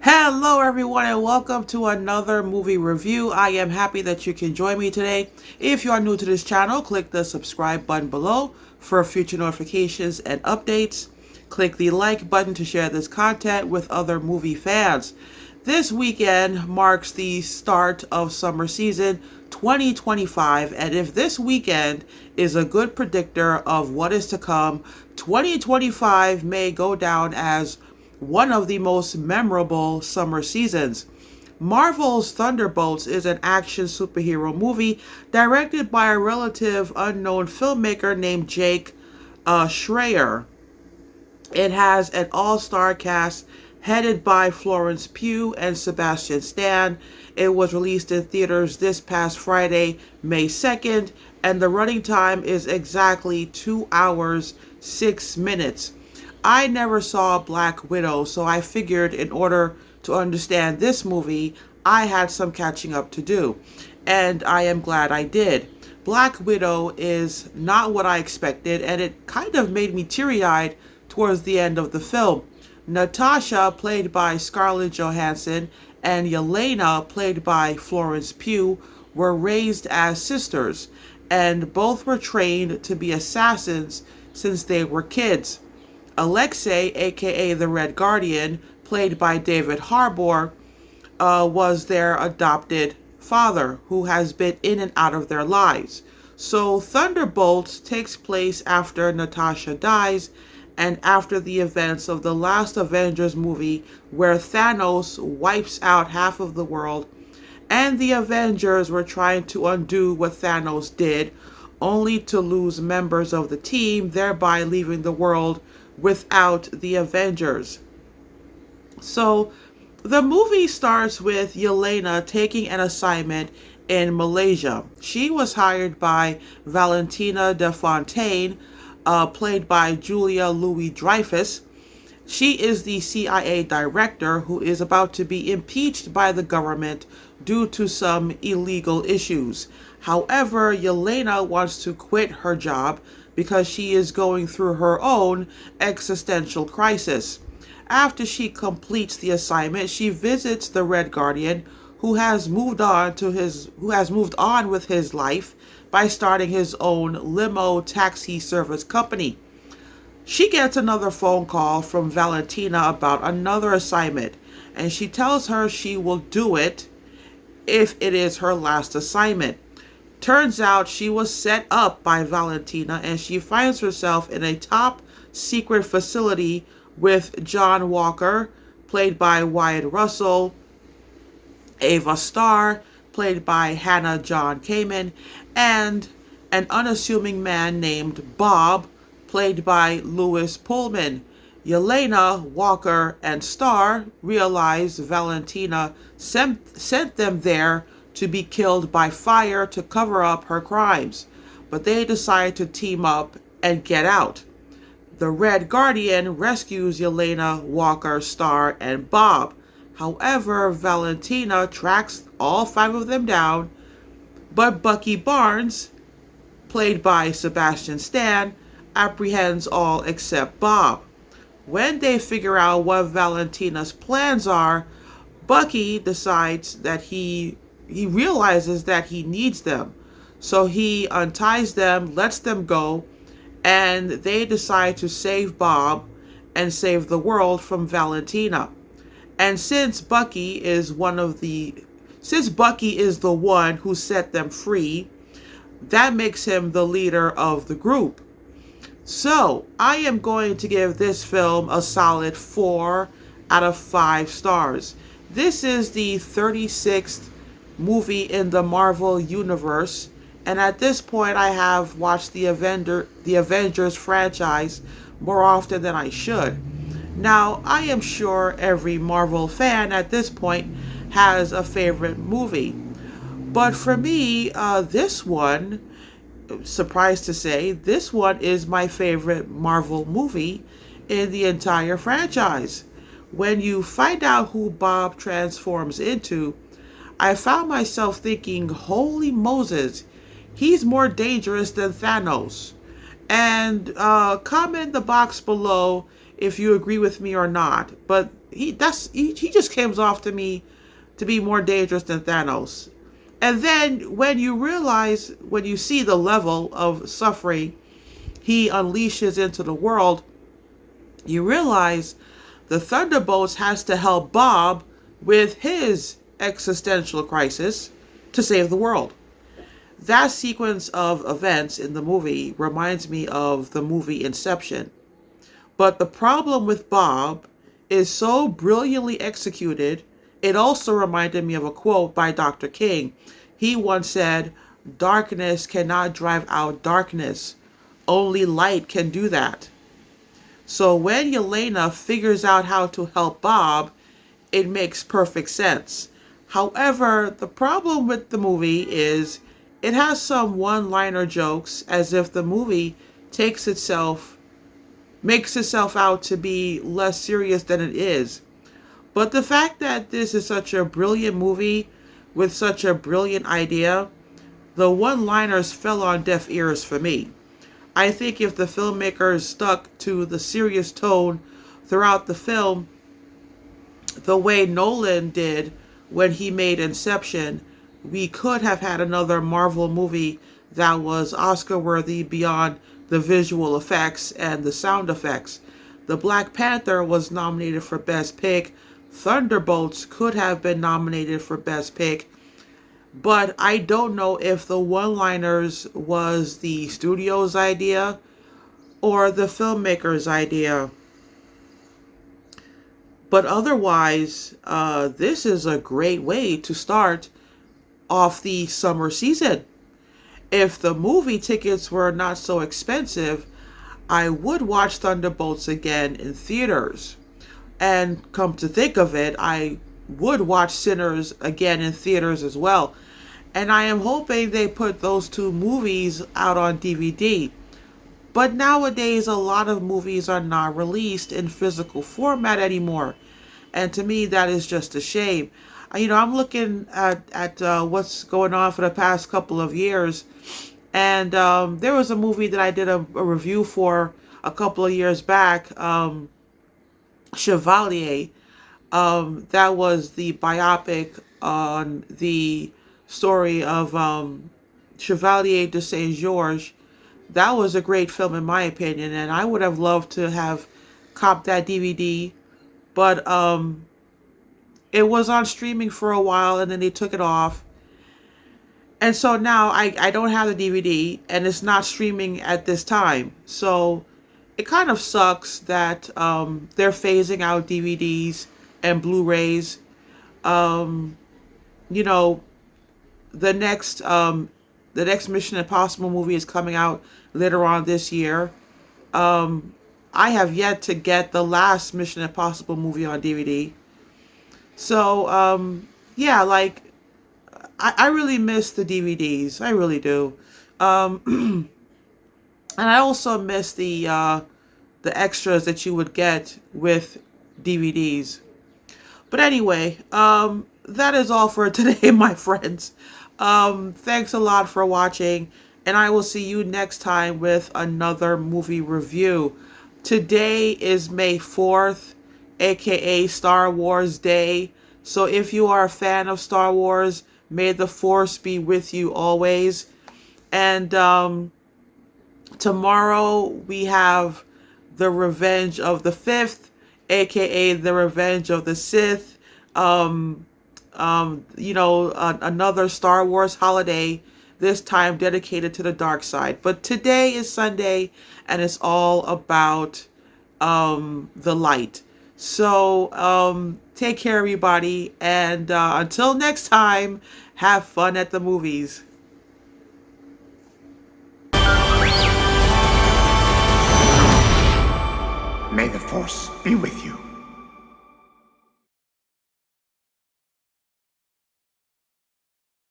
Hello, everyone, and welcome to another movie review. I am happy that you can join me today. If you are new to this channel, click the subscribe button below for future notifications and updates. Click the like button to share this content with other movie fans. This weekend marks the start of summer season 2025, and if this weekend is a good predictor of what is to come, 2025 may go down as one of the most memorable summer seasons. Marvel's Thunderbolts is an action superhero movie directed by a relative unknown filmmaker named Jake Schreier. It has an all-star cast headed by Florence Pugh and Sebastian Stan. It was released in theaters this past Friday, May 2nd, and the running time is exactly 2 hours, 6 minutes. I never saw Black Widow, so I figured in order to understand this movie, I had some catching up to do, and I am glad I did. Black Widow is not what I expected, and it kind of made me teary-eyed towards the end of the film. Natasha, played by Scarlett Johansson, and Yelena, played by Florence Pugh, were raised as sisters, and both were trained to be assassins since they were kids. Alexei, aka the Red Guardian, played by David Harbour, was their adopted father, who has been in and out of their lives. So Thunderbolts takes place after Natasha dies and after the events of the last Avengers movie, where Thanos wipes out half of the world, and the Avengers were trying to undo what Thanos did, only to lose members of the team, thereby leaving the world without the Avengers. So the movie starts with Yelena taking an assignment in Malaysia. She was hired by Valentina de Fontaine, played by Julia Louis-Dreyfus. She is the CIA director who is about to be impeached by the government due to some illegal issues. However, Yelena wants to quit her job because she is going through her own existential crisis. After she completes the assignment, she visits the Red Guardian, who has moved on with his life by starting his own limo taxi service company. She gets another phone call from Valentina about another assignment, and she tells her she will do it if it is her last assignment. Turns out she was set up by Valentina, and she finds herself in a top secret facility with John Walker, played by Wyatt Russell, Ava Starr, played by Hannah John-Kamen, and an unassuming man named Bob, played by Louis Pullman. Yelena, Walker, and Starr realize Valentina sent them there to be killed by fire to cover up her crimes, but they decide to team up and get out. The Red Guardian rescues Yelena, Walker, Starr, and Bob. However, Valentina tracks all 5 of them down, but Bucky Barnes, played by Sebastian Stan, apprehends all except Bob. When they figure out what Valentina's plans are, Bucky decides that he realizes that he needs them. So he unties them, lets them go, and they decide to save Bob and save the world from Valentina. And since Bucky is the one who set them free, that makes him the leader of the group. So I am going to give this film a solid 4 out of 5 stars. This is the 36th movie in the Marvel Universe, and at this point I have watched the Avengers franchise more often than I should. Now, I am sure every Marvel fan at this point has a favorite movie, but for me, this one, surprised to say, this one is my favorite Marvel movie in the entire franchise. When you find out who Bob transforms into, I found myself thinking, holy Moses, he's more dangerous than Thanos. And comment in the box below if you agree with me or not. But he just comes off to me to be more dangerous than Thanos. And then when you realize, when you see the level of suffering he unleashes into the world, you realize the Thunderbolts has to help Bob with his existential crisis to save the world. That sequence of events in the movie reminds me of the movie Inception. But the problem with Bob is so brilliantly executed, it also reminded me of a quote by Dr. King. He once said, "Darkness cannot drive out darkness. Only light can do that." So when Yelena figures out how to help Bob, it makes perfect sense. However, the problem with the movie is it has some one-liner jokes, as if the movie makes itself out to be less serious than it is. But the fact that this is such a brilliant movie with such a brilliant idea, the one-liners fell on deaf ears for me. I think if the filmmakers stuck to the serious tone throughout the film, the way Nolan did when he made Inception, we could have had another Marvel movie that was Oscar-worthy beyond the visual effects and the sound effects. The Black Panther was nominated for Best Pick. Thunderbolts could have been nominated for Best Pick. But I don't know if the one-liners was the studio's idea or the filmmaker's idea. But otherwise, this is a great way to start off the summer season. If the movie tickets were not so expensive, I would watch Thunderbolts again in theaters. And come to think of it, I would watch Sinners again in theaters as well. And I am hoping they put those two movies out on DVD. But nowadays, a lot of movies are not released in physical format anymore. And to me, that is just a shame. I'm looking at what's going on for the past couple of years. And there was a movie that I did a review for a couple of years back, Chevalier. That was the biopic on the story of Chevalier de Saint-Georges. That was a great film in my opinion, and I would have loved to have copped that DVD, but it was on streaming for a while and then they took it off. And so now I don't have the DVD and it's not streaming at this time. So it kind of sucks that they're phasing out DVDs and Blu-rays. The next Mission Impossible movie is coming out later on this year. I have yet to get the last Mission Impossible movie on DVD. So, I really miss the DVDs. I really do. And I also miss the extras that you would get with DVDs. But anyway, that is all for today, my friends. Thanks a lot for watching, and I will see you next time with another movie review. Today is May 4th, aka Star Wars Day. So if you are a fan of Star Wars, may the Force be with you always. And tomorrow we have The Revenge of the Fifth, aka The Revenge of the Sith. Another Star Wars holiday, this time dedicated to the dark side. But today is Sunday, and it's all about the light. So take care, everybody, and until next time, have fun at the movies. May the Force be with you.